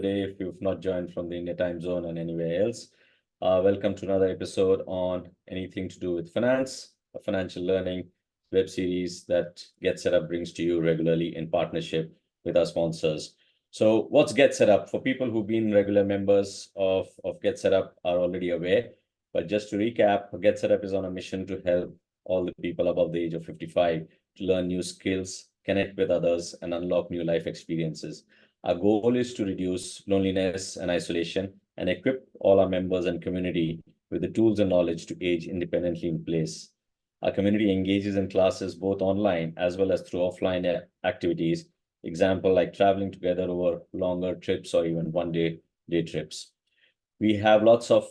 day if you've not joined from the India time zone and anywhere else. Welcome to another episode on anything to do with finance, a financial learning web series that Get Set Up brings to you regularly in partnership with our sponsors. So what's Get Set Up? For people who've been regular members of Get Set Up are already aware. But just to recap, Get Set Up is on a mission to help all the people above the age of 55 to learn new skills, connect with others, and unlock new life experiences. Our goal is to reduce loneliness and isolation and equip all our members and community with the tools and knowledge to age independently in place. Our community engages in classes both online as well as through offline activities, example like traveling together over longer trips or even day trips. We have lots of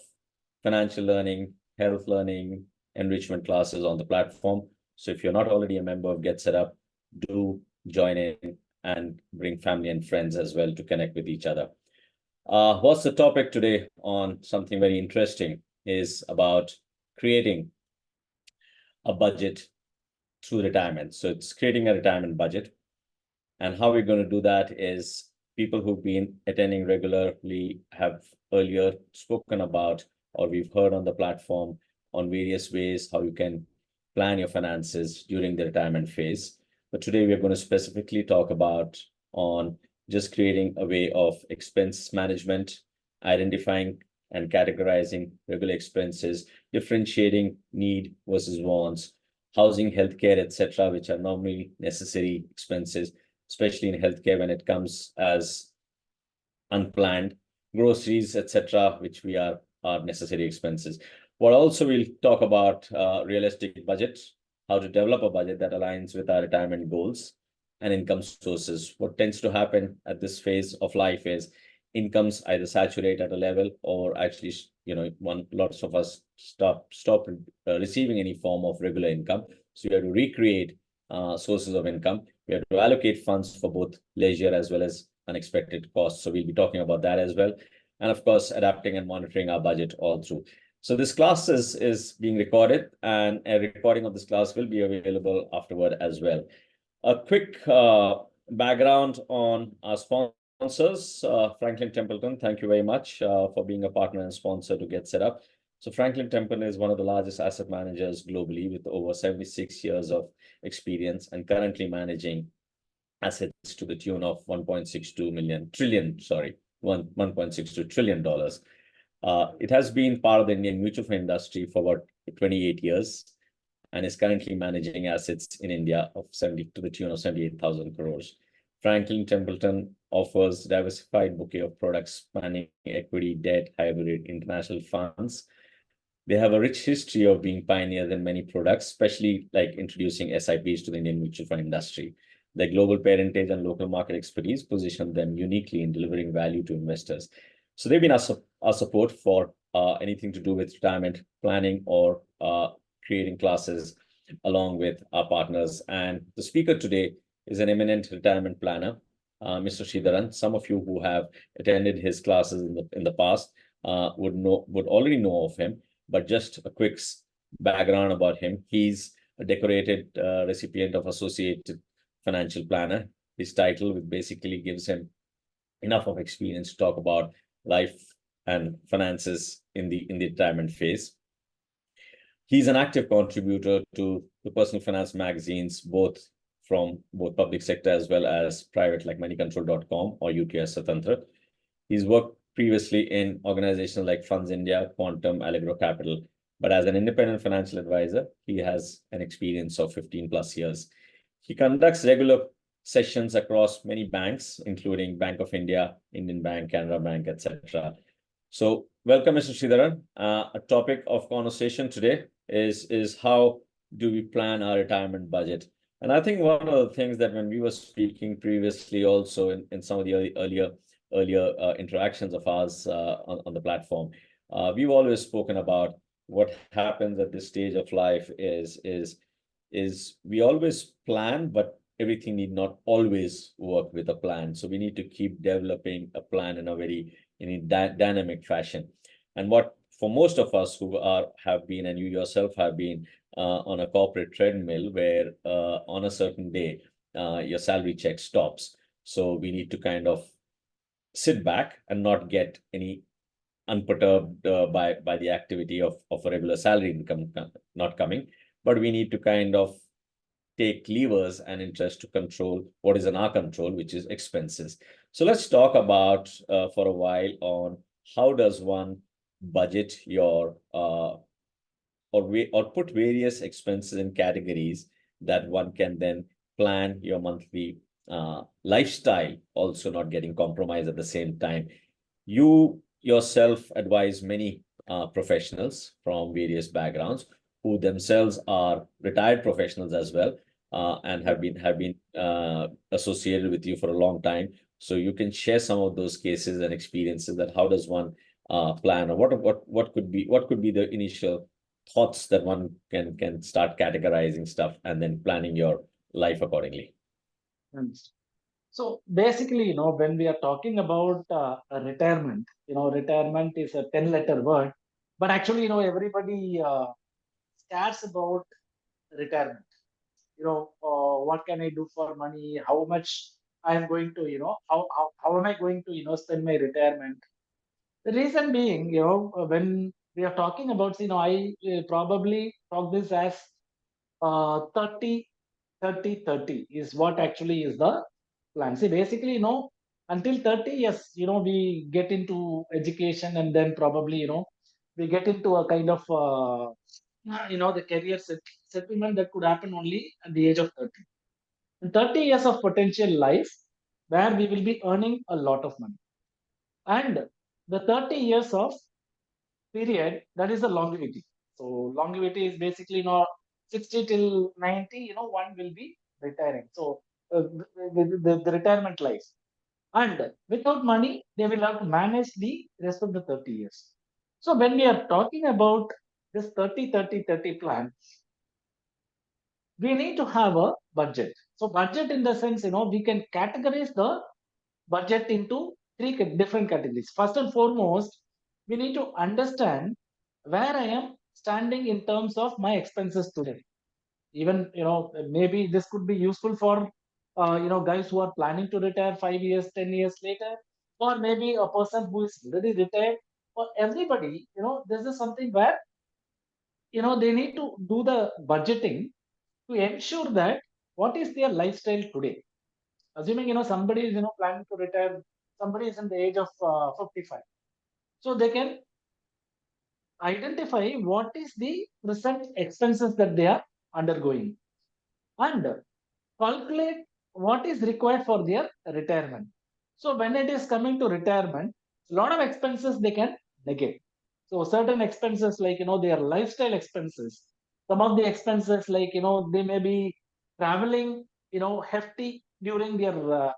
financial learning, health learning, enrichment classes on the platform. So if you're not already a member of Get Set Up, do join in and bring family and friends as well to connect with each other. What's the topic today on something very interesting is about creating a budget through retirement. So it's creating a retirement budget. And how we're going to do that is people who've been attending regularly have earlier spoken about, or we've heard on the platform on various ways how you can plan your finances during the retirement phase. But today we're going to specifically talk about on just creating a way of expense management, identifying and categorizing regular expenses, differentiating need versus wants, housing, healthcare, etc., which are normally necessary expenses, especially in healthcare when it comes as unplanned, groceries, etc., which we are necessary expenses. What also we'll talk about realistic budget, how to develop a budget that aligns with our retirement goals and income sources. What tends to happen at this phase of life is incomes either saturate at a level or actually, lots of us stop receiving any form of regular income. So you have to recreate sources of income. We have to allocate funds for both leisure as well as unexpected costs. So we'll be talking about that as well. And of course, adapting and monitoring our budget all through. So this class is being recorded, and a recording of this class will be available afterward as well. A quick background on our sponsors, Franklin Templeton. Thank you very much for being a partner and sponsor to Get Set Up. So Franklin Templeton is one of the largest asset managers globally with over 76 years of experience and currently managing assets to the tune of $1.62 trillion. It has been part of the Indian mutual fund industry for about 28 years and is currently managing assets in India of 70 to the tune of 78,000 crores. Franklin Templeton offers diversified bouquet of products spanning equity, debt, hybrid, international funds. They have a rich history of being pioneers in many products, especially like introducing SIPs to the Indian mutual fund industry. Their global parentage and local market expertise position them uniquely in delivering value to investors. So they've been our support for anything to do with retirement planning or creating classes along with our partners. And the speaker today is an eminent retirement planner, Mr. Sridharan. Some of you who have attended his classes in the past would already know of him. But just a quick background about him. He's a decorated recipient of Associated Financial Planner. His title basically gives him enough of experience to talk about life and finances in the retirement phase. He's an active contributor to the personal finance magazines, both public sector as well as private, like moneycontrol.com or UTS Swatantra. He's worked previously in organizations like Funds India, Quantum, Allegro Capital, but as an independent financial advisor, he has an experience of 15 plus years. He conducts regular sessions across many banks, including Bank of India, Indian Bank, Canara Bank, etc. So welcome, Mr. Sridharan. A topic of conversation today is how do we plan our retirement budget? And I think one of the things that when we were speaking previously also in some of the earlier interactions of ours on the platform, we've always spoken about what happens at this stage of life is we always plan, but everything need not always work with a plan. So we need to keep developing a plan in a dynamic fashion. And what for most of us who have been, and you yourself have been on a corporate treadmill where on a certain day your salary check stops. So we need to kind of sit back and not get any unperturbed by the activity of a regular salary income not coming, but we need to kind of take levers and interest to control what is in our control, which is expenses. So let's talk about for a while on how does one budget your or put various expenses in categories that one can then plan your monthly lifestyle, also not getting compromised at the same time. You yourself advise many professionals from various backgrounds who themselves are retired professionals as well, and have been associated with you for a long time. So you can share some of those cases and experiences that how does one plan, or what could be the initial thoughts that one can start categorizing stuff and then planning your life accordingly. Understood. So basically, when we are talking about a retirement, retirement is a 10-letter word, but actually, everybody cares about retirement. What can I do for money? How much I am going to, how am I going to, spend my retirement? The reason being, when we are talking about, I probably talk this as 30, 30, 30 is what actually is the plan. See, basically, until 30, yes, we get into education, and then probably, we get into a kind of, the career settlement that could happen only at the age of 30. And 30 years of potential life where we will be earning a lot of money. And the 30 years of period, that is the longevity. So longevity is basically, 60 till 90, one will be retiring. So the retirement life. And without money, they will have to manage the rest of the 30 years. So when we are talking about this 30, 30, 30 plan, we need to have a budget. So budget in the sense, we can categorize the budget into three different categories. First and foremost, we need to understand where I am standing in terms of my expenses today. Even, maybe this could be useful for, guys who are planning to retire 5 years, 10 years later, or maybe a person who is already retired. For everybody, this is something where, they need to do the budgeting to ensure that what is their lifestyle today. Assuming, somebody is, planning to retire, somebody is in the age of 55. So they can identify what is the present expenses that they are undergoing and calculate what is required for their retirement. So when it is coming to retirement, a lot of expenses they can negate. So certain expenses like, their lifestyle expenses, some of the expenses like, they may be traveling, hefty during their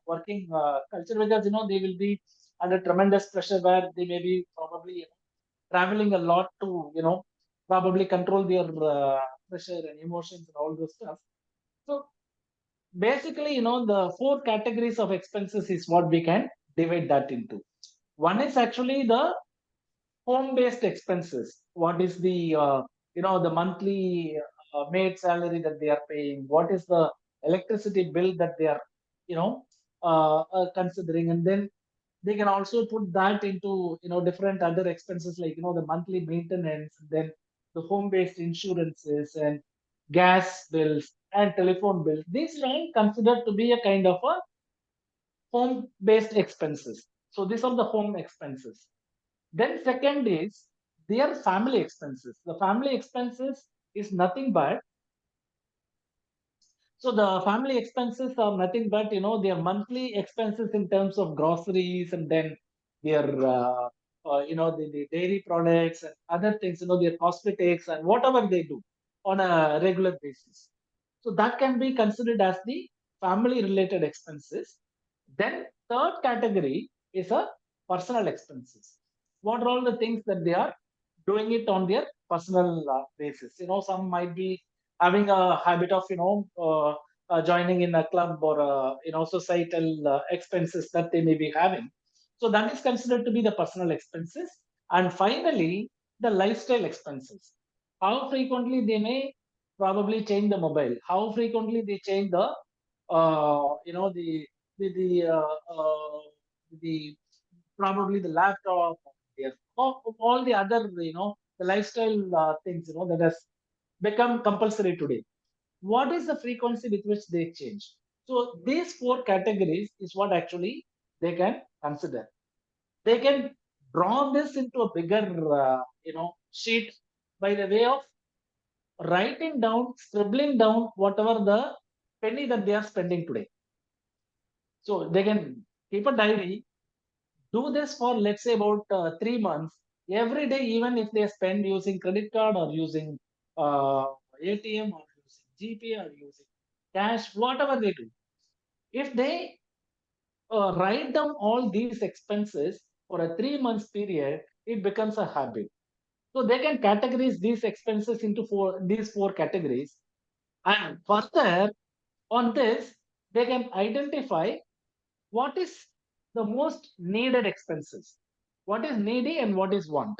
working culture, because, they will be under tremendous pressure where they may be probably, traveling a lot to, probably control their pressure and emotions and all those stuff. So basically, the four categories of expenses is what we can divide that into. One is actually the home-based expenses. What is the the monthly maid salary that they are paying? What is the electricity bill that they are you know considering? And then they can also put that into different other expenses like the monthly maintenance, then the home-based insurances and gas bills and telephone bills. These are all considered to be a kind of a home-based expenses. So these are the home expenses. Then second is their family expenses. The family expenses is nothing but, so the family expenses are nothing but their monthly expenses in terms of groceries, and then their the dairy products and other things, their cosmetics and whatever they do on a regular basis. So that can be considered as the family related expenses. Then third category is a personal expenses. What are all the things that they are doing it on their personal basis? Some might be having a habit of joining in a club or societal expenses that they may be having. So that is considered to be the personal expenses. And finally, the lifestyle expenses. How frequently they may probably change the mobile? How frequently they change the uh, you know the the the uh, uh, the probably the laptop, yes, all the other, the lifestyle things, that has become compulsory today. What is the frequency with which they change? So these four categories is what actually they can consider. They can draw this into a bigger, sheet by the way of writing down, scribbling down whatever the penny that they are spending today. So they can keep a diary, do this for let's say about 3 months. Every day, even if they spend using credit card or using uh, ATM or using GP or using cash, whatever they do, if they write down all these expenses for a 3 months period, it becomes a habit. So they can categorize these expenses into these four categories, and further on this, they can identify what is the most needed expenses, what is needy and what is want.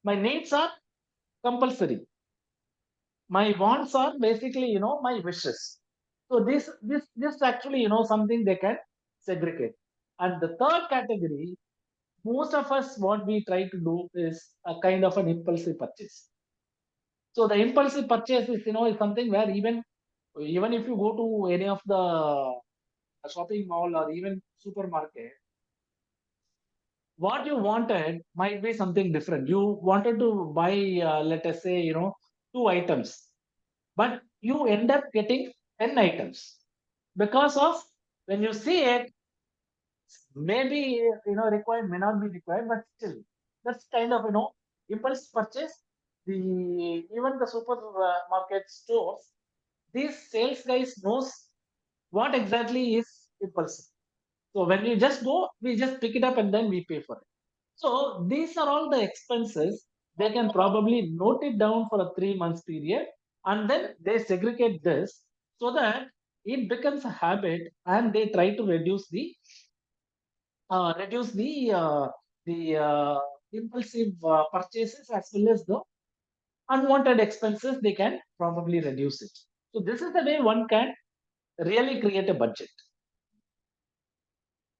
My needs are compulsory, my wants are basically my wishes. So this actually something they can segregate. And the third category, most of us what we try to do is a kind of an impulsive purchase. So the impulsive purchase is is something where even if you go to any of the shopping mall or even supermarket, what you wanted might be something different. You wanted to buy, let us say, two items, but you end up getting 10 items because of when you see it, maybe required, may not be required, but still, that's kind of impulse purchase. The even the supermarket stores, these sales guys knows what exactly is impulsive. So when we just go, we just pick it up and then we pay for it. So these are all the expenses. They can probably note it down for a 3 months period, and then they segregate this so that it becomes a habit, and they try to reduce the impulsive purchases as well as the unwanted expenses. They can probably reduce it. So this is the way one can really create a budget.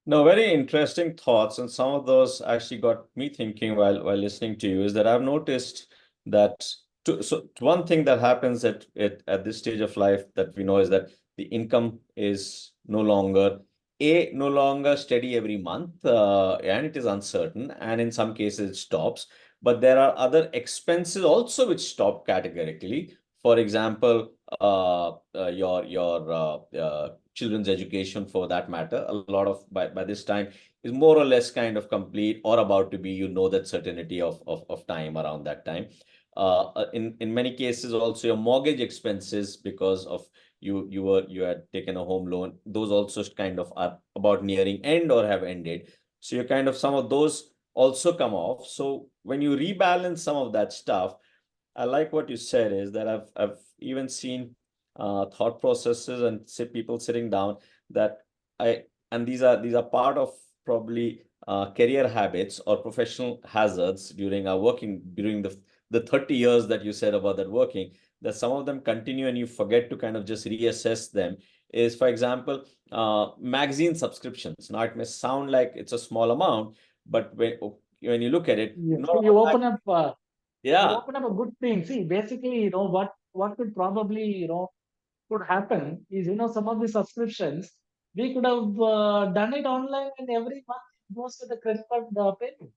No, very interesting thoughts, and some of those actually got me thinking while listening to you. Is that I've noticed that one thing that happens at this stage of life that we know is that the income is no longer steady every month, and it is uncertain, and in some cases it stops. But there are other expenses also which stop categorically. For example, your children's education, for that matter, a lot of by this time is more or less kind of complete or about to be, that certainty of time around that time. In many cases also your mortgage expenses, because of you had taken a home loan, those also kind of are about nearing end or have ended. So you kind of, some of those also come off. So when you rebalance some of that stuff, I like what you said, is that I've even seen thought processes and people sitting down that I and these are part of probably career habits or professional hazards during our working, during the 30 years that you said about that working, that some of them continue and you forget to kind of just reassess them. Is, for example, magazine subscriptions. Now it may sound like it's a small amount, but when you look at it, Yes. not So all that, you yeah. open up a good thing. See, basically, what could probably could happen is some of the subscriptions we could have done it online, and every month it goes to the credit card payment.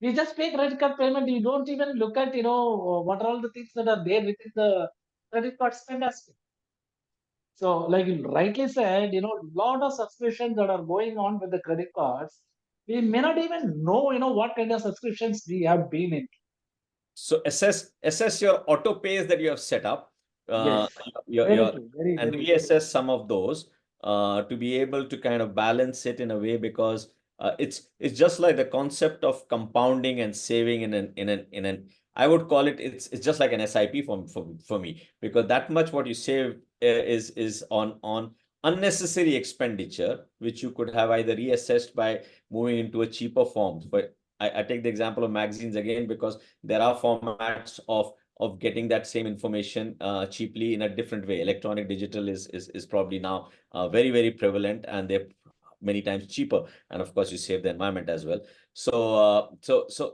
We just pay credit card payment. You don't even look at what are all the things that are there within the credit card spend as well. So, like you rightly said, lot of subscriptions that are going on with the credit cards, we may not even know, what kind of subscriptions we have been in. So assess your auto pays that you have set up, uh, Yes, very your true, very and very true. reassess some of those to be able to kind of balance it in a way, because it's just like the concept of compounding and saving in an I would call it, it's just like an SIP for me, because that much what you save is on unnecessary expenditure, which you could have either reassessed by moving into a cheaper form. But I take the example of magazines again, because there are formats of getting that same information cheaply in a different way. Electronic digital is probably now very prevalent, and they're many times cheaper, and of course you save the environment as well. So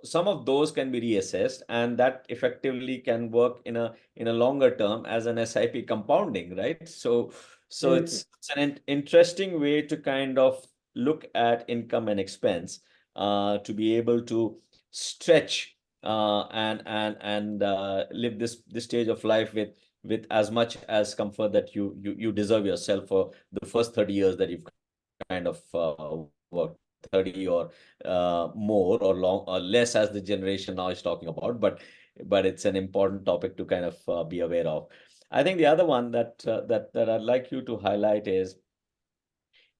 some of those can be reassessed, and that effectively can work in a longer term as an SIP compounding, right? So Very true. it's an interesting way to kind of look at income and expense, to be able to stretch, and live this stage of life with as much as comfort that you deserve yourself for the first 30 years that you've kind of worked, 30 or more or long or less, as the generation now is talking about. But it's an important topic to kind of be aware of. I think the other one that I'd like you to highlight is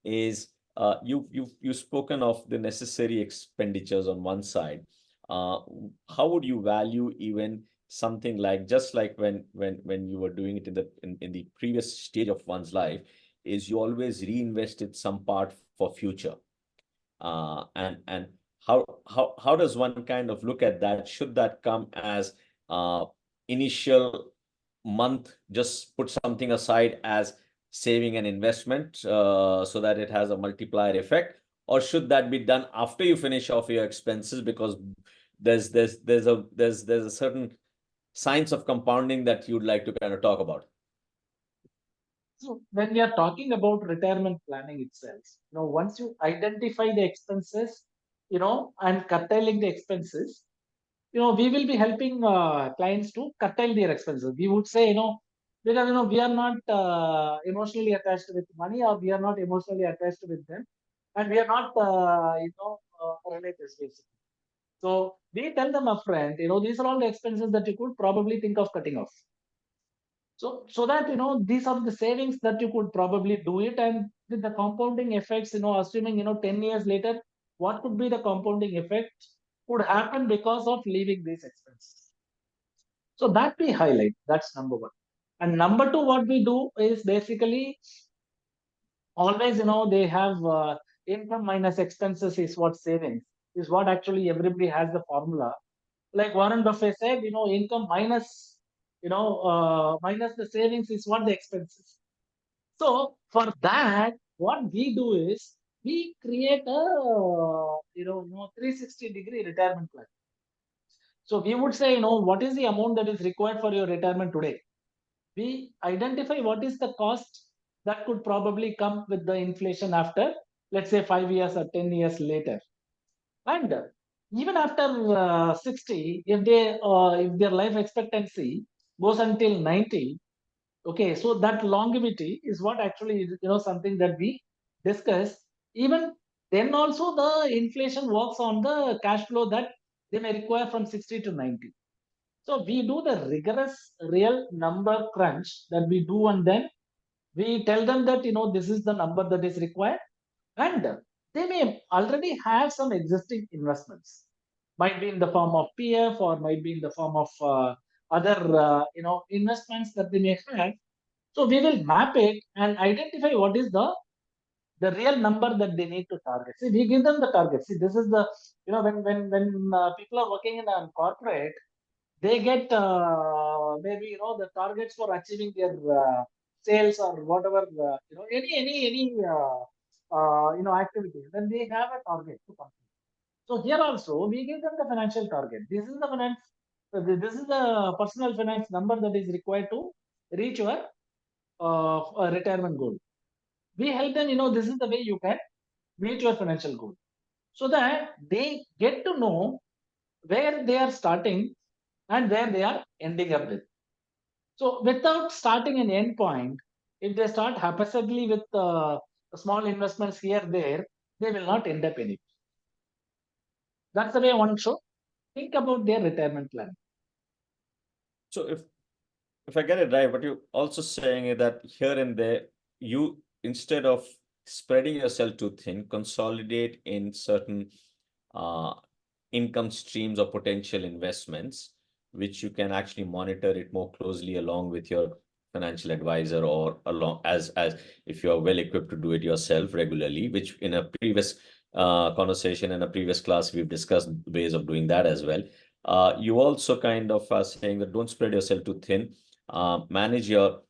you've spoken of the necessary expenditures on one side. Uh, how would you value even something like, just like when you were doing it in the previous stage of one's life, is you always reinvested some part for future, and how does one kind of look at that? Should that come as initial month, just put something aside as saving and investment, so that it has a multiplier effect, or should that be done after you finish off your expenses? Because there's a certain science of compounding that you'd like to kind of talk about. So when we are talking about retirement planning itself, once you identify the expenses, and curtailing the expenses, we will be helping clients to curtail their expenses. We would say, because we are not emotionally attached with money, or we are not emotionally attached with them, and we are not relatives basically. So we tell them upfront, these are all the expenses that you could probably think of cutting off. So that these are the savings that you could probably do it, and with the compounding effects, assuming 10 years later, what could be the compounding effect could happen because of leaving these expenses. So that we highlight. That's number one. And number two, what we do is basically always, they have income minus expenses is what savings is, what actually everybody has the formula. Like Warren Buffett said, income minus, minus the savings is what the expenses. So for that, what we do is we create a 360-degree retirement plan. So we would say, what is the amount that is required for your retirement today? We identify what is the cost that could probably come with the inflation after, let's say, 5 years or 10 years later. And even after 60, if their life expectancy goes until 90, okay, so that longevity is what actually is, something that we discuss. Even then also the inflation works on the cash flow that they may require from 60 to 90. So we do the rigorous real number crunch that we do, and then we tell them that, this is the number that is required, and they may already have some existing investments, might be in the form of PF, or might be in the form of other investments that they may have. So we will map it and identify what is the real number that they need to target. See, we give them the target. See, this is the, when people are working in a corporate, they get maybe the targets for achieving their sales or whatever, any activity. Then they have a target to complete. So here also we give them the financial target. This is the finance. This is the personal finance number that is required to reach your retirement goal. We help them. This is the way you can meet your financial goal, so that they get to know where they are starting and where they are ending up with. So without starting an end point, if they start haphazardly with small investments here, there, they will not end up in it. That's the way one should think about their retirement plan. So if I get it right, what you're also saying is that here and there, you, instead of spreading yourself too thin, consolidate in certain uh, income streams or potential investments, which you can actually monitor it more closely along with your financial advisor, or along as if you are well equipped to do it yourself regularly, which in a previous conversation in a previous class we've discussed ways of doing that as well. You also kind of are saying that don't spread yourself too thin. Manage your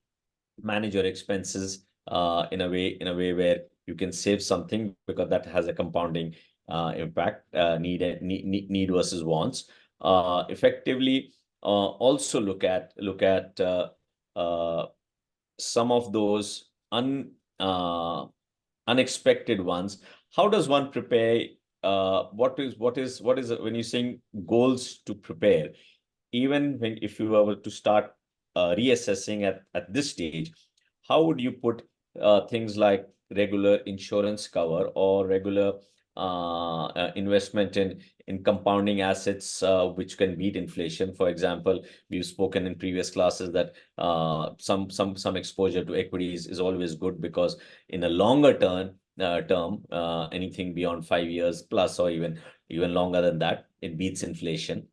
expenses in a way where you can save something, because that has a compounding impact, need versus wants. Effectively, also look at uh, some of those unexpected ones. How does one prepare? What is when you're saying goals to prepare? Even when, if you were to start reassessing at this stage, how would you put things like regular insurance cover or regular investment in compounding assets which can beat inflation? For example, we've spoken in previous classes that some exposure to equities is always good, because in a longer term, anything beyond 5 years plus, or even longer than that, it beats inflation.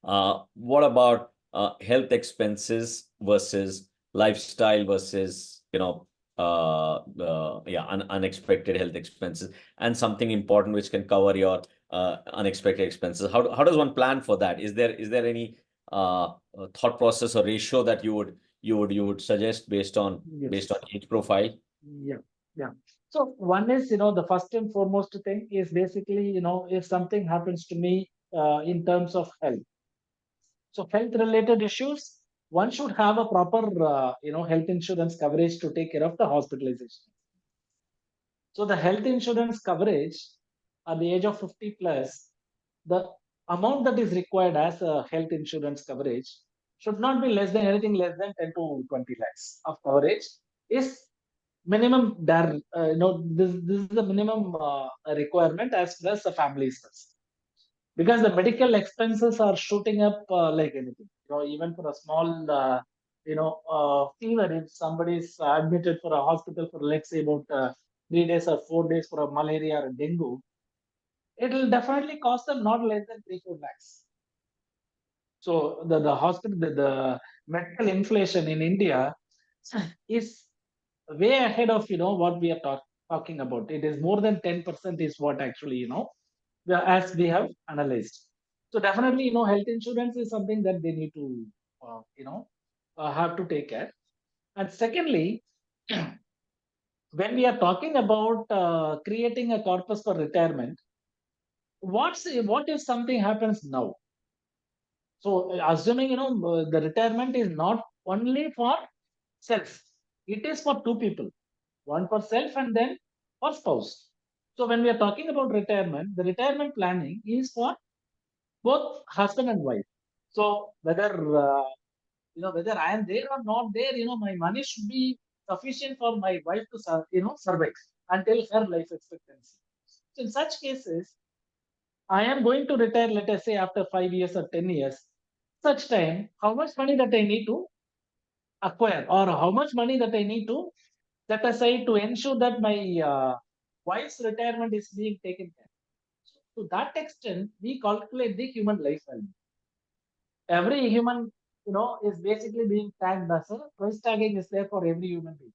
What about health expenses versus lifestyle versus, unexpected health expenses, and something important which can cover your unexpected expenses? How does one plan for that? Is there any thought process or ratio that you would suggest based on Yes. age profile? Yeah. Yeah. So one is, the first and foremost thing is basically, if something happens to me in terms of health. So health related issues, one should have a proper, health insurance coverage to take care of the hospitalization. So the health insurance coverage at the age of 50 plus, the amount that is required as a health insurance coverage should not be less than anything less than 10 to 20 lakhs of coverage is minimum there. This is the minimum requirement as far as the family is concerned, because the medical expenses are shooting up like anything. Even for a small fever, if somebody is admitted for a hospital for, let's say, about 3 days or 4 days for a malaria or a dengue, it will definitely cost them not less than 3-4 lakhs. So the hospital, the medical inflation in India is way ahead of what we are talking about. It is more than 10% is what actually as we have analyzed. So definitely, health insurance is something that they need to have to take care. And secondly, when we are talking about creating a corpus for retirement, what if something happens now? So assuming the retirement is not only for self, it is for two people, one for self and then for spouse. So when we are talking about retirement, the retirement planning is for both husband and wife. So whether I am there or not there, my money should be sufficient for my wife to survive until her life expectancy. So in such cases, I am going to retire, let us say, after 5 years or 10 years. Such time, how much money that I need to acquire, or how much money that I need to set aside to ensure that my wife's retirement is being taken care. So to that extent, we calculate the human life value. Every human, is basically being tagged as a price tagging is there for every human being.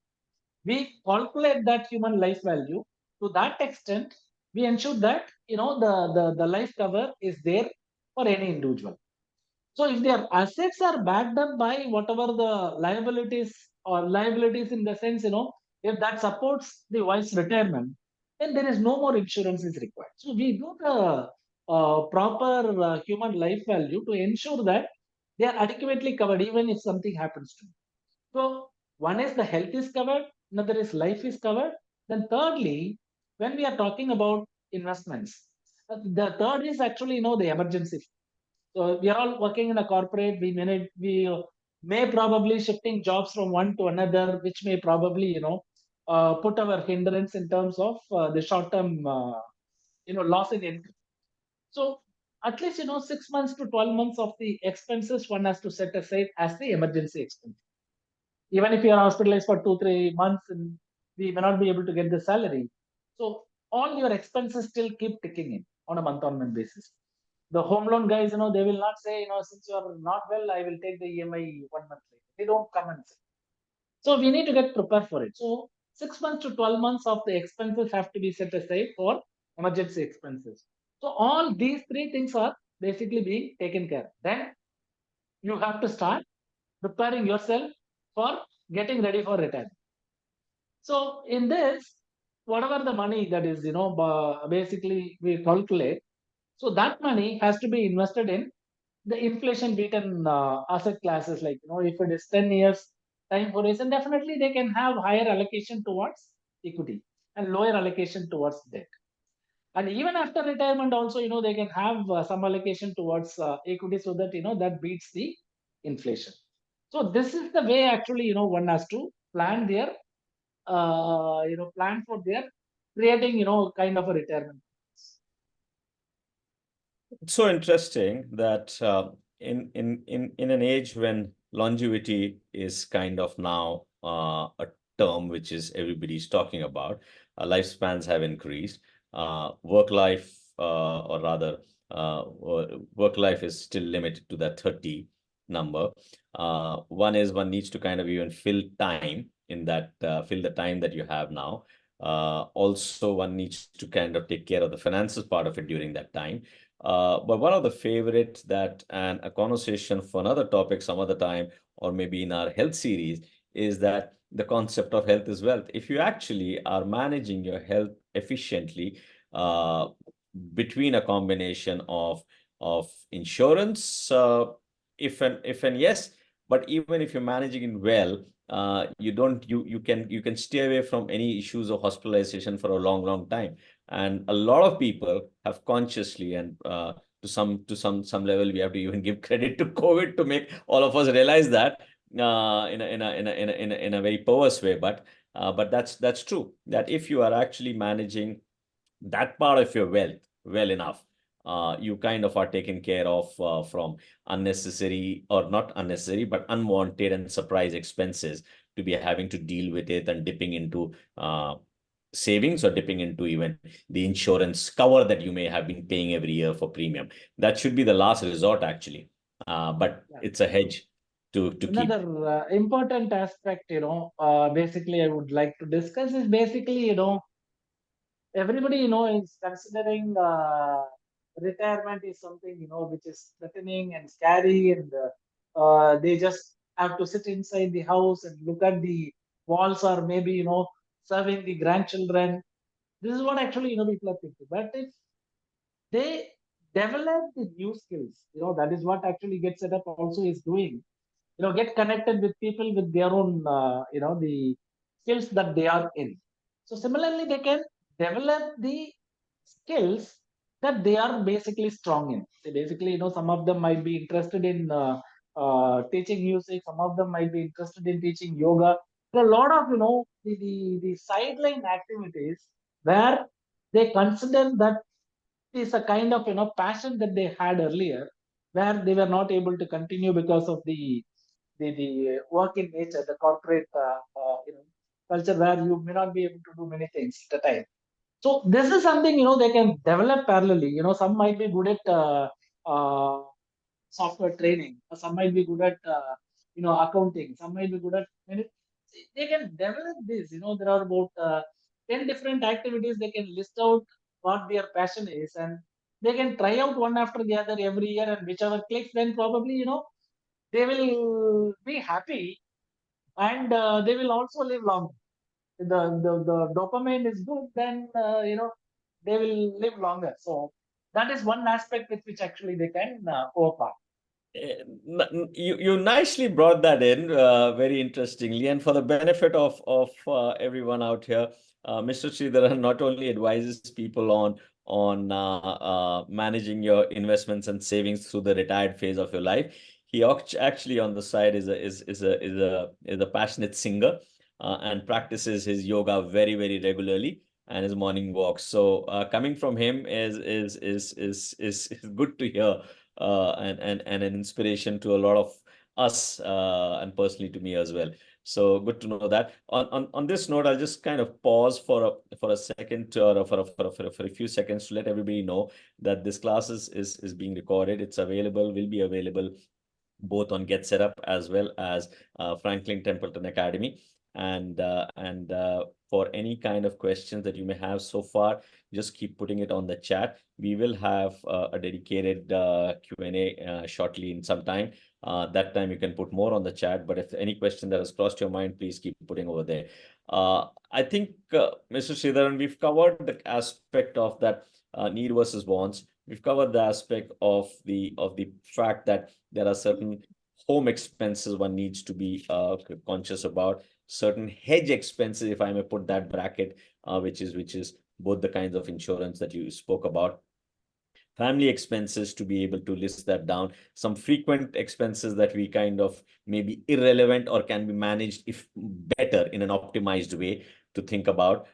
We calculate that human life value. To that extent, we ensure that the life cover is there for any individual. So if their assets are backed up by whatever the liabilities, or liabilities in the sense, if that supports the wife's retirement, then there is no more insurance is required. So we do the proper human life value to ensure that they are adequately covered even if something happens to them. So one is the health is covered, another is life is covered. Then thirdly, when we are talking about investments, the third is actually the emergency. So we are all working in a corporate. We may probably shifting jobs from one to another, which may probably put our hindrance in terms of the short term loss in income. So at least 6 months to 12 months of the expenses one has to set aside as the emergency expense. Even if you are hospitalized for 2-3 months and we may not be able to get the salary, so all your expenses still keep ticking in on a month-on-month basis. The home loan guys, they will not say, since you are not well, I will take the EMI 1 month later. They don't come and say. So we need to get prepared for it. So 6 months to 12 months of the expenses have to be set aside for emergency expenses. So all these three things are basically being taken care of. Then you have to start preparing yourself for getting ready for retirement. So in this, whatever the money that is, basically we calculate. So that money has to be invested in the inflation beaten asset classes. Like, if it is 10 years time horizon, definitely they can have higher allocation towards equity and lower allocation towards debt. And even after retirement also, they can have some allocation towards equity, so that, that beats the inflation. So this is the way actually, one has to plan their, plan for their creating, kind of a retirement. It's so interesting that in an age when longevity is kind of now a term which is everybody's talking about, lifespans have increased. Work life, or rather, work life is still limited to that 30 number. One needs to kind of even fill time in that, fill the time that you have now. Also, one needs to kind of take care of the finances part of it during that time. But one of the favorite that, and a conversation for another topic some other time, or maybe in our health series, is that the concept of health is wealth. If you actually are managing your health efficiently, uh, between a combination of insurance, if and yes, but even if you're managing it well, you don't you can stay away from any issues of hospitalization for a long time. And a lot of people have consciously, and to some level, we have to even give credit to COVID to make all of us realize that, in a very perverse way. But that's true, that if you are actually managing that part of your wealth well enough, you kind of are taken care of from unnecessary, or not unnecessary, but unwanted and surprise expenses, to be having to deal with it and dipping into savings, or dipping into even the insurance cover that you may have been paying every year for premium. That should be the last resort, actually. But Yeah. it's a hedge to keep. Another important aspect, basically I would like to discuss is basically, everybody, is considering retirement is something, which is threatening and scary, and they just have to sit inside the house and look at the walls, or maybe, serving the grandchildren. This is what actually, people are thinking. But if they develop the new skills, that is what actually Get Set Up also is doing. Get connected with people with their own, the skills that they are in. So similarly, they can develop the skills that they are basically strong in. So basically, some of them might be interested in teaching music. Some of them might be interested in teaching yoga. So a lot of, the sideline activities where they consider that is a kind of, passion that they had earlier, where they were not able to continue because of the work in nature, the corporate, culture, where you may not be able to do many things at a time. So this is something, they can develop parallelly. Some might be good at software training, or some might be good at accounting, some might be good at they can develop this. There are about 10 different activities they can list out what their passion is, and they can try out one after the other every year, and whichever clicks, then probably, they will be happy, and they will also live long. The dopamine is good, then they will live longer. So that is one aspect with which actually they can overcome. You nicely brought that in, very interestingly, and for the benefit of everyone out here, Mr. Sridharan not only advises people on managing your investments and savings through the retired phase of your life. He actually, on the side, is a passionate singer, and practices his yoga very regularly, and his morning walks. So coming from him is good to hear, and an inspiration to a lot of us, and personally to me as well. So good to know that. On this note, I'll just kind of pause for a second, or for a few seconds, to let everybody know that this class is being recorded. It's available, will be available both on Get Set Up as well as Franklin Templeton Academy. And for any kind of questions that you may have so far. Just keep putting it on the chat. We will have a dedicated Q&A shortly in some time. That time you can put more on the chat, but if any question that has crossed your mind, please keep putting over there. I think, Mr. Sridharan, we've covered the aspect of that need versus wants. We've covered the aspect of the fact that there are certain home expenses one needs to be conscious about, certain hedge expenses, if I may put that bracket, which is both the kinds of insurance that you spoke about, family expenses, to be able to list that down, some frequent expenses that we kind of may be irrelevant or can be managed if better in an optimized way, to think about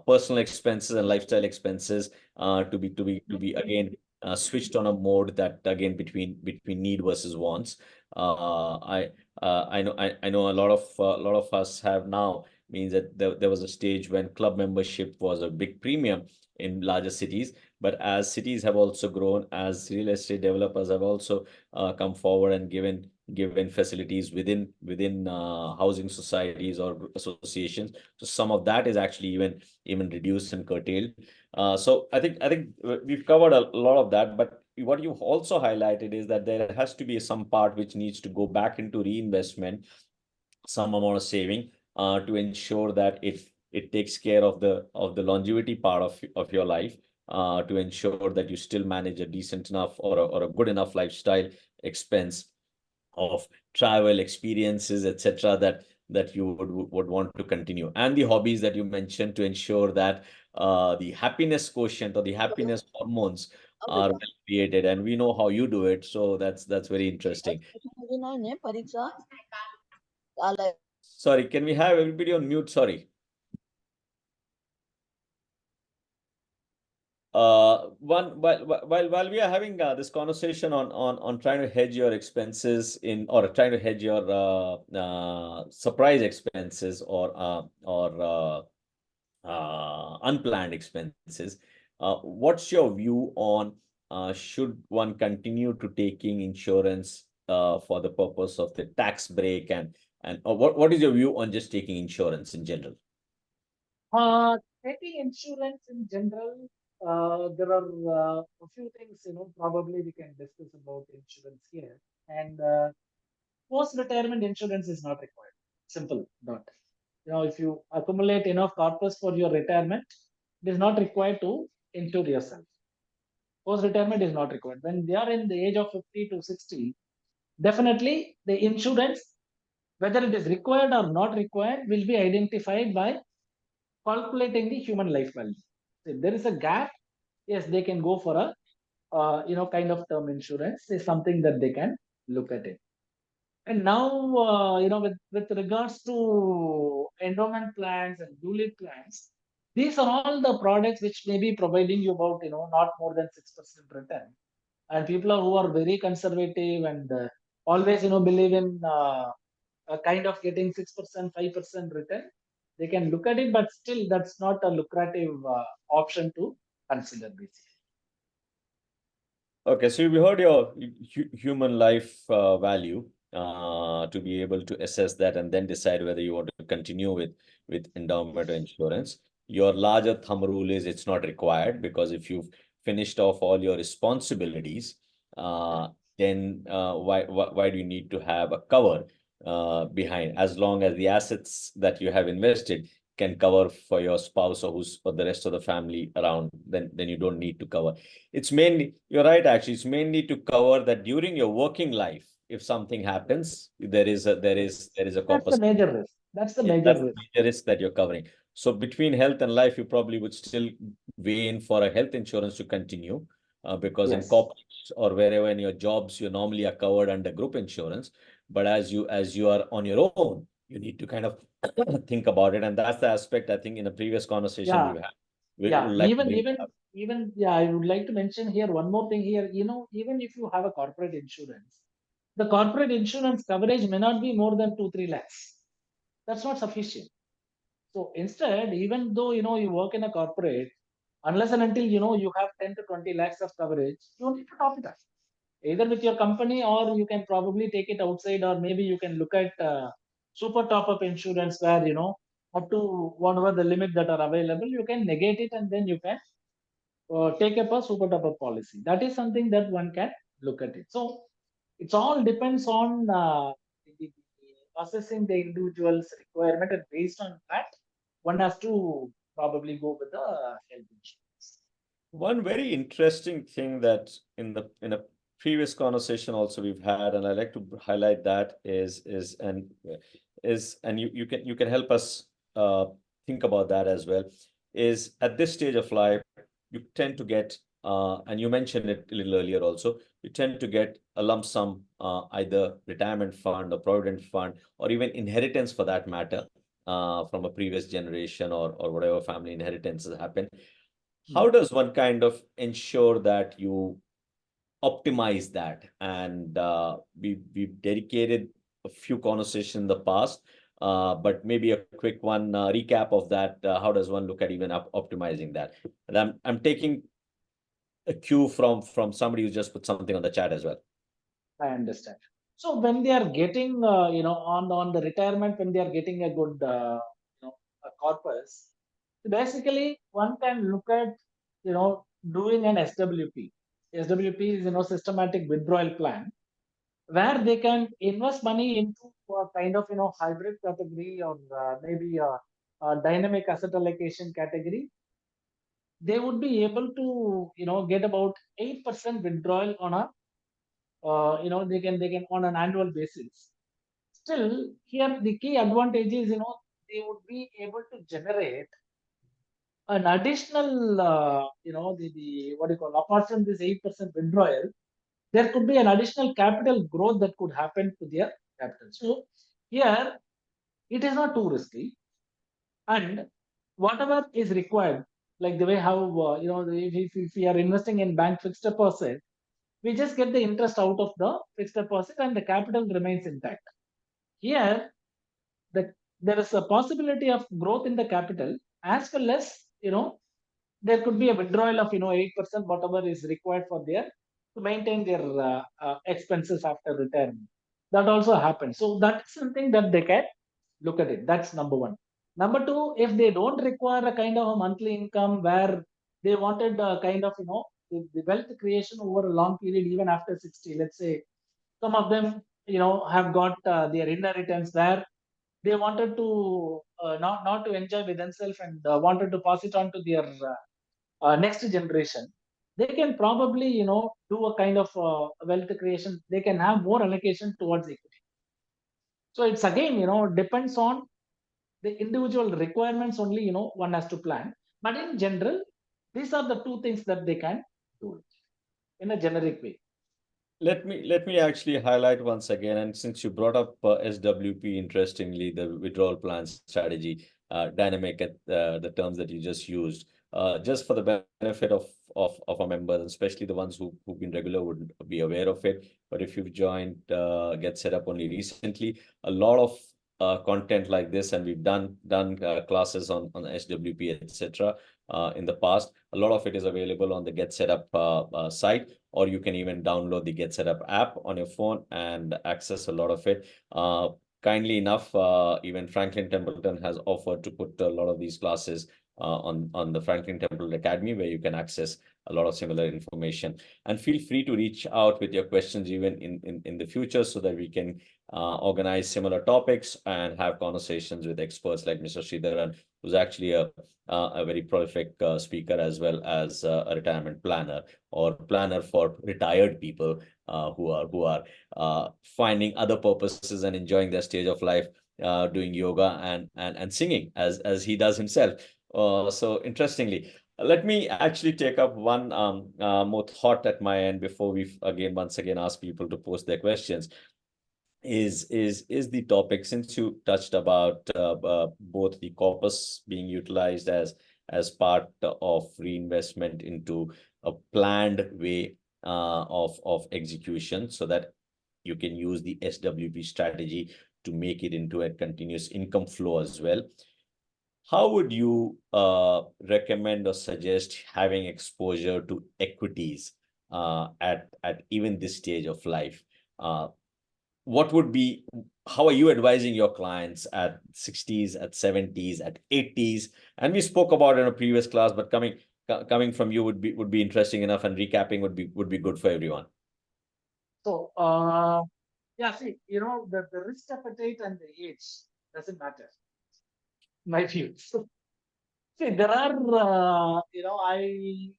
personal expenses and lifestyle expenses, to be again switched on a mode that, again, between need versus wants. I know a lot of us have now, means that there was a stage when club membership was a big premium in larger cities. But as cities have also grown, as real estate developers have also come forward and given facilities within housing societies or associations, so some of that is actually even reduced and curtailed. So I think we've covered a lot of that. But what you've also highlighted is that there has to be some part which needs to go back into reinvestment, some amount of saving, to ensure that it takes care of the longevity part of your life, to ensure that you still manage a decent enough or a good enough lifestyle expense of travel experiences, etc., that you would want to continue, and the hobbies that you mentioned, to ensure that the happiness quotient or the happiness hormones are well created. And we know how you do it, so that's very interesting. Sorry, can we have everybody on mute? Sorry. While we are having this conversation on trying to hedge your expenses in, or trying to hedge your surprise expenses, or unplanned expenses, what's your view on, should one continue to taking insurance for the purpose of the tax break, and what is your view on just taking insurance in general? Taking insurance in general, there are a few things, probably we can discuss about insurance here. And post-retirement insurance is not required. Simple, not. If you accumulate enough corpus for your retirement, it is not required to insure yourself. Post-retirement is not required. When they are in the age of 50 to 60, definitely the insurance, whether it is required or not required, will be identified by calculating the human life value. If there is a gap, yes, they can go for a kind of term insurance is something that they can look at it. And now, with regards to endowment plans and ULIP plans, these are all the products which may be providing you about, not more than 6% return. And people who are very conservative and always, believe in a kind of getting 6%, 5% return, they can look at it, but still that's not a lucrative option to consider, basically. Okay, so we heard your human life value, to be able to assess that and then decide whether you want to continue with endowment or insurance. Your larger thumb rule is it's not required, because if you've finished off all your responsibilities, then why do you need to have a cover behind? As long as the assets that you have invested can cover for your spouse or who's for the rest of the family around, then you don't need to cover. It's mainly, you're right, actually, it's mainly to cover that during your working life, if something happens, there is a That's the corpus. major risk. That's the Yeah, major that's the risk. major risk that you're covering. So between health and life, you probably would still weigh in for a health insurance to continue, because in Yes. corporate or wherever in your jobs, you normally are covered under group insurance. But as you are on your own, you need to kind of think about it, and that's the aspect I think in a previous conversation Yeah. we've had. We Yeah. would like to Even, bring even, up. even, yeah, I would like to mention here one more thing here. Even if you have a corporate insurance, the corporate insurance coverage may not be more than 2, 3 lakhs. That's not sufficient. So instead, even though, you work in a corporate, unless and until, you have 10 to 20 lakhs of coverage, you don't need to top it up. Either with your company, or you can probably take it outside, or maybe you can look at super top up insurance where, up to whatever the limit that are available, you can negate it and then you can take up a super duper policy. That is something that one can look at it. So it's all depends on assessing the individual's requirement, and based on that, one has to probably go with the health insurance. One very interesting thing that in a previous conversation also we've had, and I like to highlight that and you can help us think about that as well, is at this stage of life you tend to get and you mentioned it a little earlier also, you tend to get a lump sum, either retirement fund or provident fund or even inheritance for that matter, from a previous generation or whatever family inheritance has happened. How does one kind of ensure that you optimize that? And we've dedicated a few conversations in the past, but maybe a quick one recap of that. How does one look at even optimizing that? And I'm taking a cue from somebody who just put something on the chat as well. I understand. So when they are getting, on the retirement, when they are getting a good, a corpus, basically one can look at, doing an SWP. SWP is, systematic withdrawal plan, where they can invest money into a kind of, hybrid category, or maybe a dynamic asset allocation category. They would be able to, get about 8% withdrawal on a, they can on an annual basis. Still, here the key advantage is, they would be able to generate an additional, the what do you call, apart from this 8% withdrawal, there could be an additional capital growth that could happen to their capital. So here it is not too risky, and whatever is required, like the way how, if we are investing in bank fixed deposit, we just get the interest out of the fixed deposit and the capital remains intact. Here, the, there is a possibility of growth in the capital, as well as, there could be a withdrawal of, 8%, whatever is required for their to maintain their expenses after retirement. That also happens. So that's something that they can look at it. That's number one. Number two, if they don't require a kind of a monthly income, where they wanted a kind of, the wealth creation over a long period, even after 60, let's say some of them, have got their inheritance where they wanted to, not to enjoy with themselves, and wanted to pass it on to their next generation. They can probably, do a kind of wealth creation. They can have more allocation towards equity. So it's again, depends on the individual requirements only, one has to plan. But in general, these are the two things that they can do it in a generic way. Let me actually highlight once again, and since you brought up SWP, interestingly, the withdrawal plan strategy, dynamic at the terms that you just used, just for the benefit of our members, especially the ones who've been regular would be aware of it. But if you've joined Get Set Up only recently, a lot of content like this, and we've done classes on SWP, etc. In the past. A lot of it is available on the Get Set Up site, or you can even download the Get Set Up app on your phone and access a lot of it. Kindly enough, even Franklin Templeton has offered to put a lot of these classes on the Franklin Templeton Academy, where you can access a lot of similar information. And feel free to reach out with your questions even in the future, so that we can organize similar topics and have conversations with experts like Mr. Sridharan, who's actually a very prolific speaker, as well as a retirement planner or planner for retired people who are finding other purposes and enjoying their stage of life, doing yoga and singing as he does himself. So interestingly, let me actually take up one more thought at my end before we once again ask people to post their questions. Is the topic, since you touched about both the corpus being utilized as part of reinvestment into a planned way of execution, so that you can use the SWP strategy to make it into a continuous income flow as well. How would you recommend or suggest having exposure to equities at even this stage of life? what would be, how are you advising your clients at 60s, at 70s, at 80s? And we spoke about it in a previous class, but coming from you would be interesting enough, and recapping would be good for everyone. So, yeah, see, the risk appetite and the age doesn't matter, my view. So, see, there are, I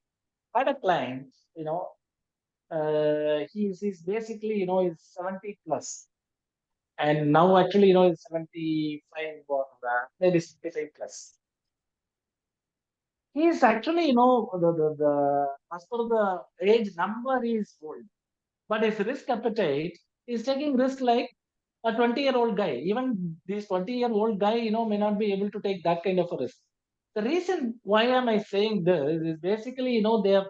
had a client, he's basically, is 70 plus. And now actually, it's 75 or maybe 65 plus. He's actually, the as per the age number is old, but his risk appetite is taking risk like a 20-year-old guy. Even this 20-year-old guy, may not be able to take that kind of a risk. The reason why am I saying this is basically, they have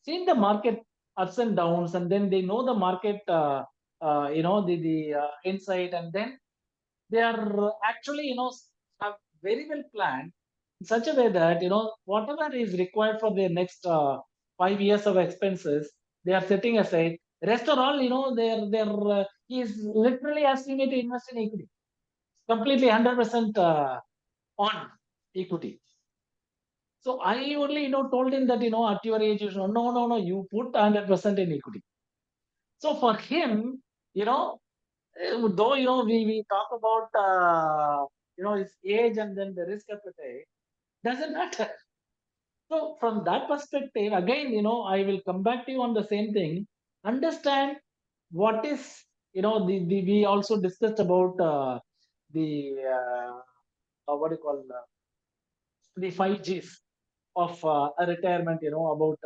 seen the market ups and downs, and then they know the market, the insight, and then they are actually, have very well planned in such a way that, whatever is required for their next 5 years of expenses, they are setting aside. Rest are all, he is literally asking me to invest in equity, completely 100% on equity. So I only, told him that, at your age, no, you put 100% in equity. So for him, though, we talk about, his age and then the risk appetite, doesn't matter. So from that perspective, again, I will come back to you on the same thing. Understand what is, we also discussed about the, what do you call, the 5Gs of a retirement, about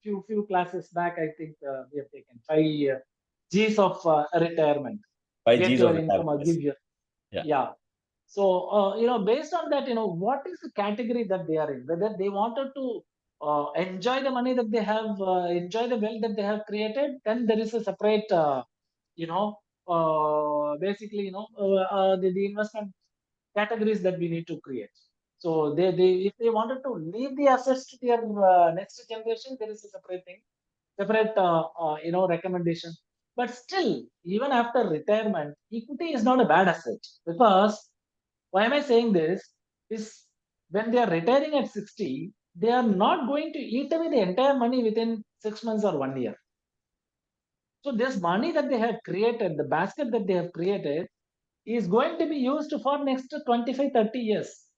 few classes back, I think we have taken 5 Gs of a retirement. Five Get G's your of income or retirement. give your, Yeah. yeah. So, based on that, what is the category that they are in? Whether they wanted to enjoy the money that they have, enjoy the wealth that they have created, then there is a separate, basically, the investment categories that we need to create. So, if they wanted to leave the assets to their next generation, there is a separate thing, separate, recommendation. But still, even after retirement, equity is not a bad asset, because why am I saying this? Is when they are retiring at 60, they are not going to eat away the entire money within 6 months or 1 year. So this money that they have created, the basket that they have created, is going to be used for next 25, 30 years.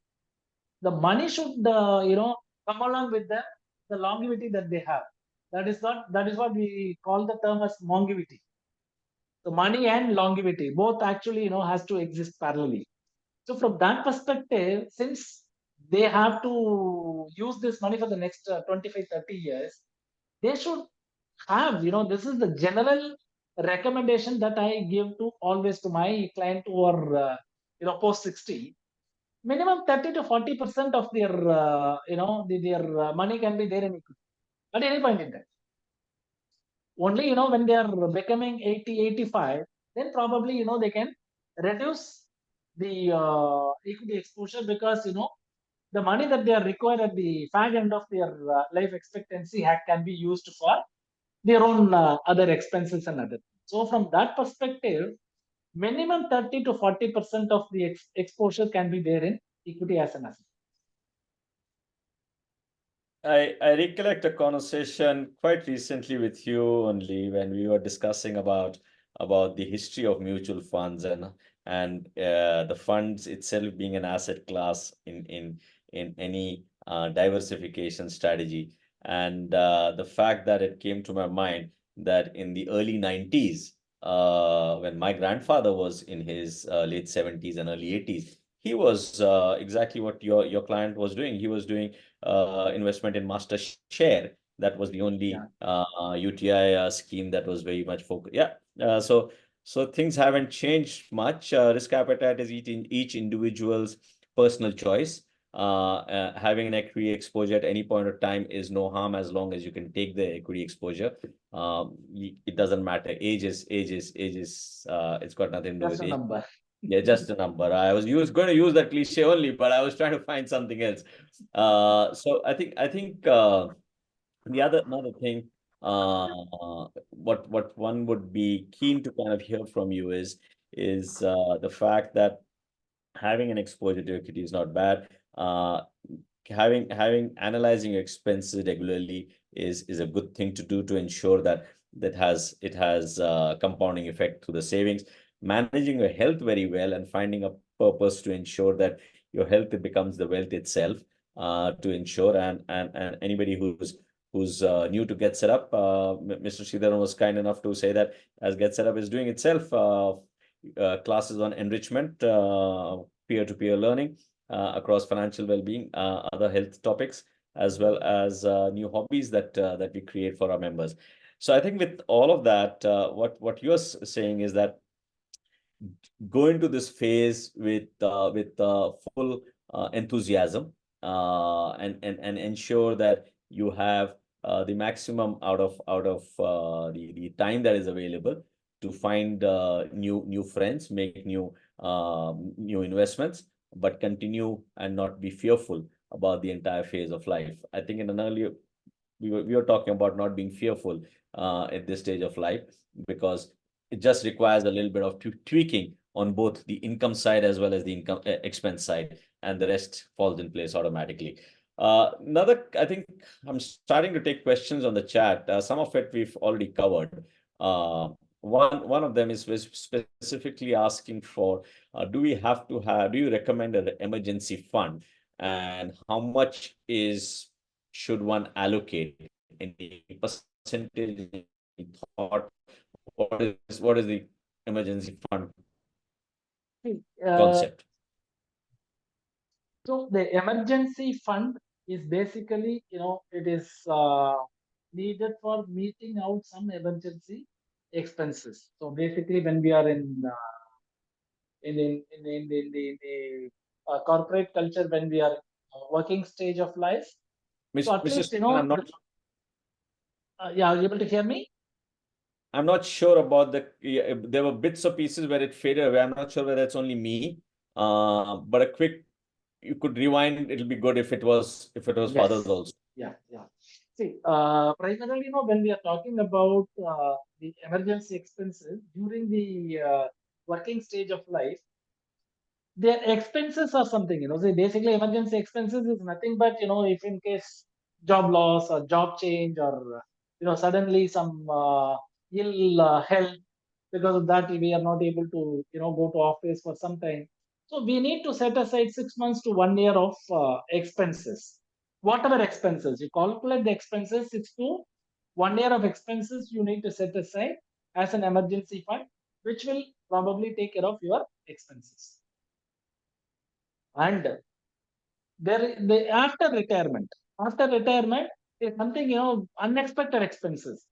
The money should, come along with the longevity that they have. That is what we call the term as longevity. The money and longevity both actually, has to exist parallelly. So from that perspective, since they have to use this money for the next 25, 30 years, they should have, this is the general recommendation that I give to always to my client who are, post 60. Minimum 30 to 40% of their, their money can be there in equity at any point in time. Only, when they are becoming 80, 85, then probably, they can reduce the equity exposure, because, the money that they are required at the fag end of their life expectancy can be used for their own other expenses and other things. So from that perspective, minimum 30 to 40% of the exposure can be there in equity as an asset. I recollect a conversation quite recently with you only, when we were discussing about the history of mutual funds, and the funds itself being an asset class in any diversification strategy. And the fact that it came to my mind that in the early 90s, when my grandfather was in his late 70s and early 80s, he was exactly what your client was doing. He was doing investment in master share. That was the only UTI scheme that was very much focused. Yeah. So things haven't changed much. Risk appetite is each individual's personal choice. Having an equity exposure at any point of time is no harm, as long as you can take the equity exposure. It doesn't matter. Age is. It's got nothing to do That's with a age. number. Yeah, just a number. I was going to use that cliche only, but I was trying to find something else. So I think the another thing, what one would be keen to kind of hear from you is the fact that having an exposure to equity is not bad. Having analyzing your expenses regularly is a good thing to do to ensure that it has compounding effect through the savings. Managing your health very well and finding a purpose to ensure that your health becomes the wealth itself, to ensure, and anybody who's new to Get Set Up, Mr. Sridharan was kind enough to say that as Get Set Up is doing itself, classes on enrichment, peer-to-peer learning across financial well-being, other health topics, as well as new hobbies that we create for our members. So I think with all of that, what you're saying is that go into this phase with full enthusiasm, and ensure that you have the maximum out of the time that is available to find new friends, make new investments, but continue and not be fearful about the entire phase of life. I think in an earlier we were talking about not being fearful at this stage of life, because it just requires a little bit of tweaking on both the income side as well as the income expense side, and the rest falls in place automatically. I think I'm starting to take questions on the chat. Some of it we've already covered. One of them is specifically asking for, do you recommend an emergency fund, and how much should one allocate? Any percentage, any thought? What is the emergency fund concept? So the emergency fund is basically, it is needed for meeting out some emergency expenses. So basically, when we are in the corporate culture, when we are working stage of life, so at least I'm not. Yeah, are you able to hear me? I'm not sure about there were bits or pieces where it faded away. I'm not sure whether it's only me. But a quick, you could rewind. It'll be good if it was for others also. Yeah. See, primarily, when we are talking about the emergency expenses during the working stage of life, their expenses are something, so basically emergency expenses is nothing but, if in case job loss or job change, or suddenly some ill health, because of that we are not able to go to office for some time, so we need to set aside 6 months to 1 year of expenses. Whatever expenses you calculate, the expenses, 6 to 1 year of expenses you need to set aside as an emergency fund, which will probably take care of your expenses. And after retirement is something, unexpected expenses.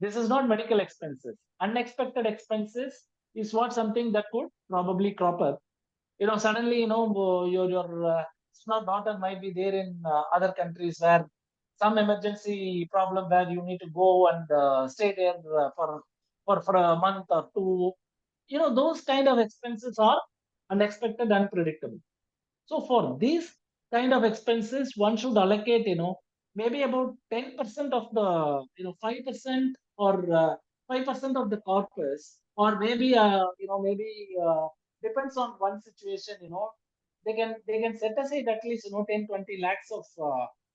This is not medical expenses. Unexpected expenses is what something that could probably crop up. Suddenly, your small daughter might be there in other countries where some emergency problem where you need to go and stay there for a month or two. Those kind of expenses are unexpected, unpredictable. So for these kind of expenses, one should allocate, maybe about 10% of the, 5% or 5% of the corpus, or maybe, depends on one situation, they can set aside at least, 10, 20 lakhs of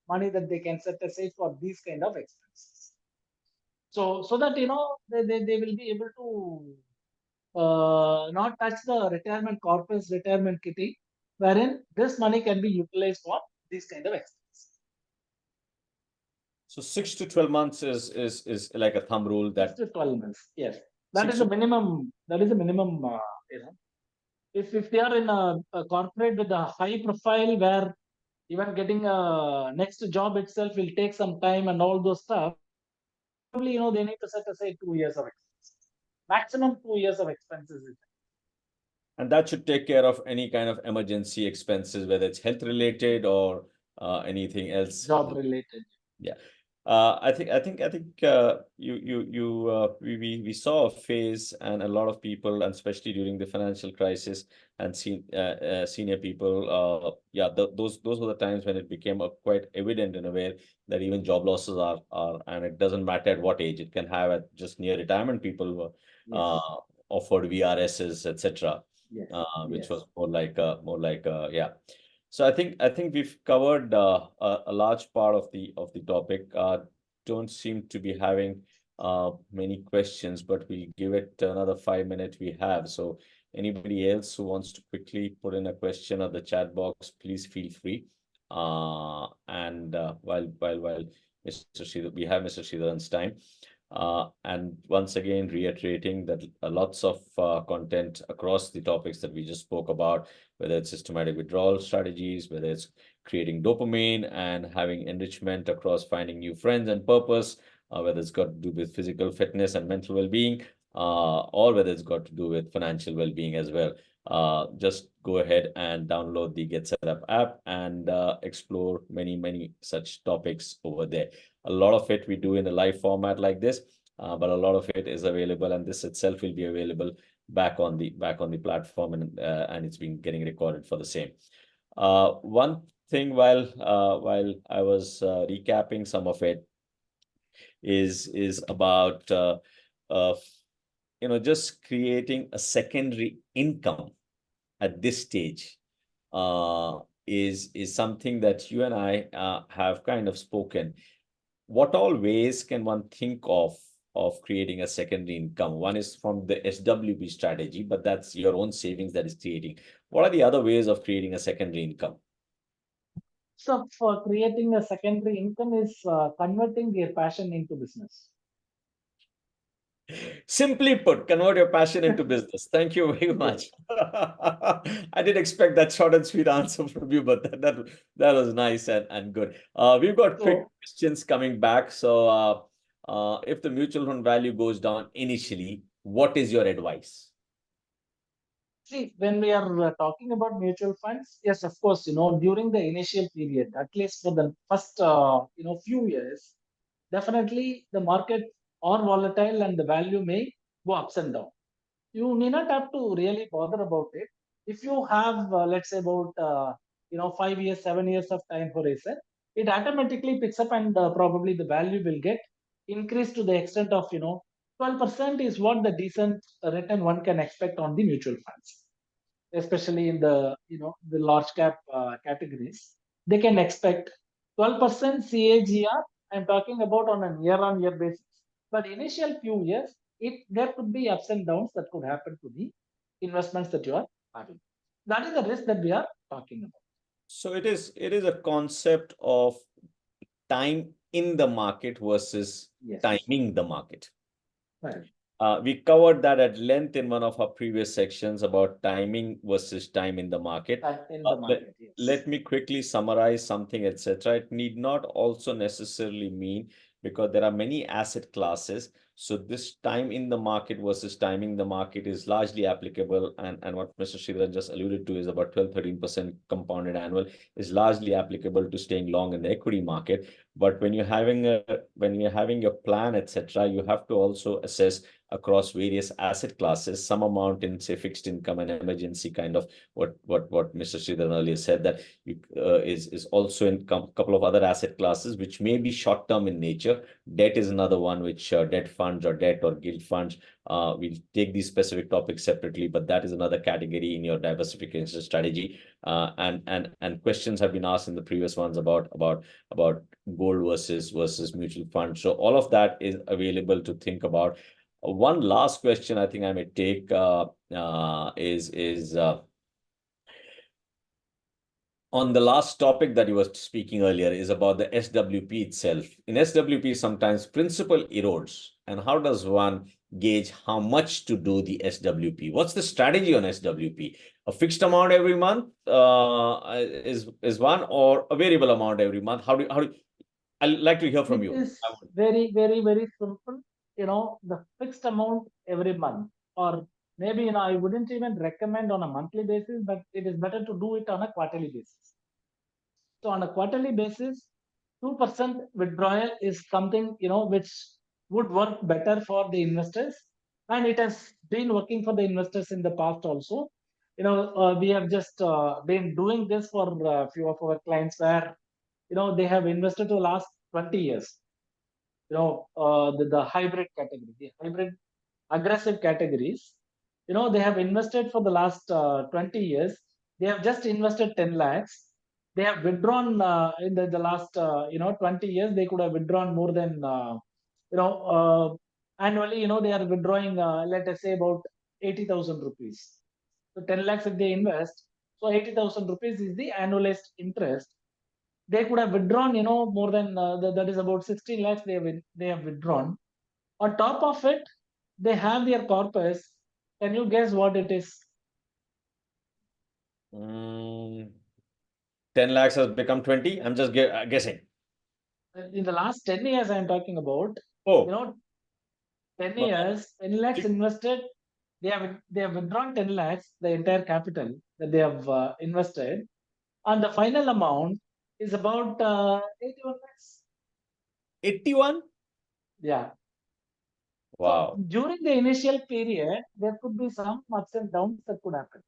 money that they can set aside for these kind of expenses. So that, they will be able to not touch the retirement corpus, retirement kitty, wherein this money can be utilized for these kind of expenses. So 6 to 12 months is like a thumb rule. That 6 to 12 months, yes, that is the minimum. That is the minimum. If they are in a corporate with a high profile, where even getting a next job itself will take some time and all those stuff, probably, they need to set aside 2 years of expenses, maximum 2 years of expenses. And that should take care of any kind of emergency expenses, whether it's health related or anything else. Job related. Yeah. I think we saw a phase, and a lot of people, and especially during the financial crisis, and senior people, yeah, those were the times when it became quite evident in a way that even job losses are, and it doesn't matter at what age. It can have at just near retirement people were Yes, offered VRSs, etc., yes, which yes. was yeah. So I think we've covered a large part of the topic. Don't seem to be having many questions, but we'll give it another 5 minutes we have. So anybody else who wants to quickly put in a question on the chat box, please feel free. And while Mr. Sridhar, we have Mr. Sridharan's time. And once again, reiterating that lots of content across the topics that we just spoke about, whether it's systematic withdrawal strategies, whether it's creating dopamine and having enrichment across finding new friends and purpose, whether it's got to do with physical fitness and mental well-being, or whether it's got to do with financial well-being as well. Just go ahead and download the Get Set Up app and explore many such topics over there. A lot of it we do in a live format like this, but a lot of it is available, and this itself will be available back on the platform, and it's been getting recorded for the same. One thing while I was recapping some of it is about uh, just creating a secondary income at this stage uh, is something that you and I have kind of spoken. What all ways can one think of creating a secondary income? One is from the SWP strategy, but that's your own savings that is creating. What are the other ways of creating a secondary income? So for creating a secondary income is converting your passion into business. Simply put, convert your passion into business. Thank you very Yes. much. I didn't expect that short and sweet answer from you, but that was nice and good. We've got quick So questions coming back. So, if the mutual fund value goes down initially, what is your advice? see, when we are talking about mutual funds, yes, of course, during the initial period, at least for the first, few years, definitely the market are volatile and the value may go ups and down. You need not have to really bother about it. If you have, let's say, about 5 years, 7 years of time horizon, it automatically picks up and probably the value will get increased to the extent of 12% is what the decent return one can expect on the mutual funds, especially in the large cap categories. They can expect 12% CAGR. I'm talking about on a year-on-year basis. But initial few years, there could be ups and downs that could happen to the investments that you are having. That is the risk that we are talking about. So it is a concept of time in the market versus Yes. timing the market. Right. We covered that at length in one of our previous sections about timing versus time in the market. Time in Uh, the let, market. Yes. let me quickly summarize something, etc. It need not also necessarily mean, because there are many asset classes. So this time in the market versus timing the market is largely applicable. And what Mr. Sridhar just alluded to is about 12-13% compounded annual is largely applicable to staying long in the equity market. But when you're having your plan, etc., you have to also assess across various asset classes, some amount in, say, fixed income and emergency kind of what Mr. Sridhar earlier said, that is also in couple of other asset classes which may be short term in nature. Debt is another one, which debt funds or debt or gilt funds. We'll take these specific topics separately, but that is another category in your diversification strategy. And questions have been asked in the previous ones about gold versus mutual funds. So all of that is available to think about. One last question I think I may take is on the last topic that you were speaking earlier is about the SWP itself. In SWP, sometimes principal erodes. And how does one gauge how much to do the SWP? What's the strategy on SWP? A fixed amount every month is one, or a variable amount every month? I'd like to hear from It you. is very simple. The fixed amount every month, or maybe I wouldn't even recommend on a monthly basis, but it is better to do it on a quarterly basis. So on a quarterly basis, 2% withdrawal is something, which would work better for the investors. And it has been working for the investors in the past also. We have just been doing this for a few of our clients where, they have invested to the last 20 years. The hybrid category, the hybrid aggressive categories, they have invested for the last 20 years. They have just invested 10 lakhs. They have withdrawn in the last 20 years. They could have withdrawn more than you know annually. They are withdrawing, let us say, about 80,000 rupees. So 10 lakhs if they invest, so 80,000 rupees is the annualized interest. They could have withdrawn, more than that is about 16 lakhs. They have withdrawn. On top of it, they have their corpus. Can you guess what it is? 10 lakhs has become 20. I'm just guessing. In the last 10 years, I'm talking about. Oh, 10 years, 10 lakhs invested. They have withdrawn 10 lakhs, the entire capital that they have invested, and the final amount is about 81 lakhs. 81? Yeah. Wow. So during the initial period, there could be some ups and downs that could happen.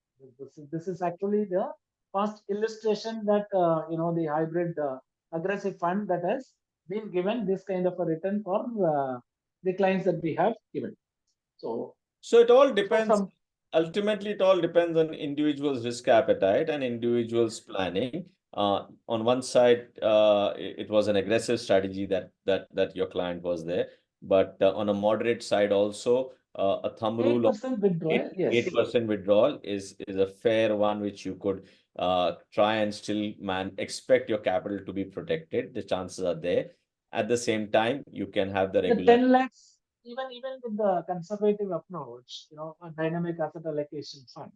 This is actually the first illustration that the hybrid aggressive fund that has been given this kind of a return for the clients that we have given. So it all depends. from Ultimately, it all depends on individuals' risk appetite and individuals' planning. On one side, it was an aggressive strategy that your client was there, but on a moderate side also, a thumb rule of 8% withdrawal, yes. 8% withdrawal is a fair one, which you could try and still expect your capital to be protected. The chances are there. At the same time, you can have the The regular 10 lakhs, even with the conservative approach, a dynamic asset allocation fund,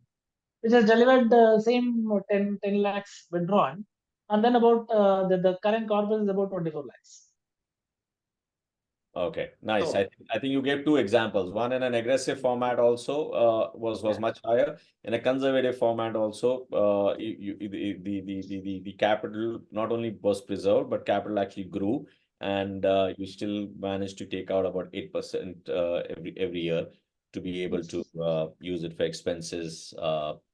which has delivered the same 10 lakhs withdrawn, and then about the current corpus is about 24 lakhs. Okay, nice. So, I think you gave two examples. One in an aggressive format also was much higher. In a conservative format also, the capital not only was preserved, but capital actually grew, and you still managed to take out about 8% every year to be able to use it for expenses,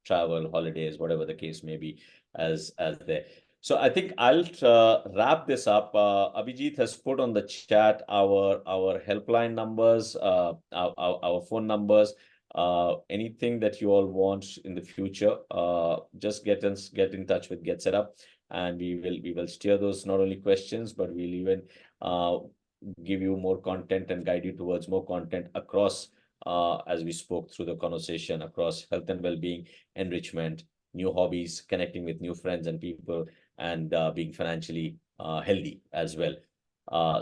travel, holidays, whatever the case may be, as there. So I think I'll wrap this up. Abhijit has put on the chat our helpline numbers, our phone numbers. Anything that you all want in the future, just get in touch with Get Set Up, and we will steer those not only questions, but we'll even give you more content and guide you towards more content across, as we spoke through the conversation, across health and well-being, enrichment, new hobbies, connecting with new friends and people, and being financially healthy as well.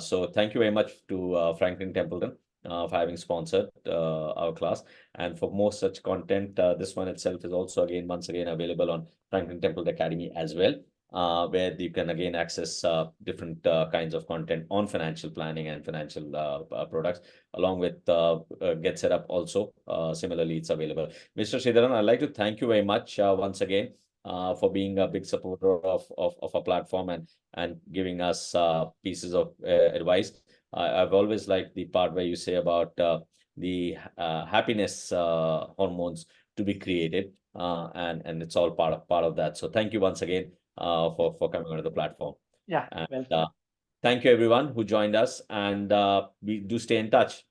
So thank you very much to Franklin Templeton for having sponsored our class. And for more such content, this one itself is also once again available on Franklin Templeton Academy as well, where you can again access different kinds of content on financial planning and financial products, along with Get Set Up also. Similarly, it's available. Mr. Sridharan, I'd like to thank you very much once again for being a big supporter of our platform and giving us pieces of advice. I've always liked the part where you say about the happiness hormones to be created, and it's all part of that. So thank you once again for coming onto the platform. Yeah, And welcome. thank you everyone who joined us, and we do stay in touch.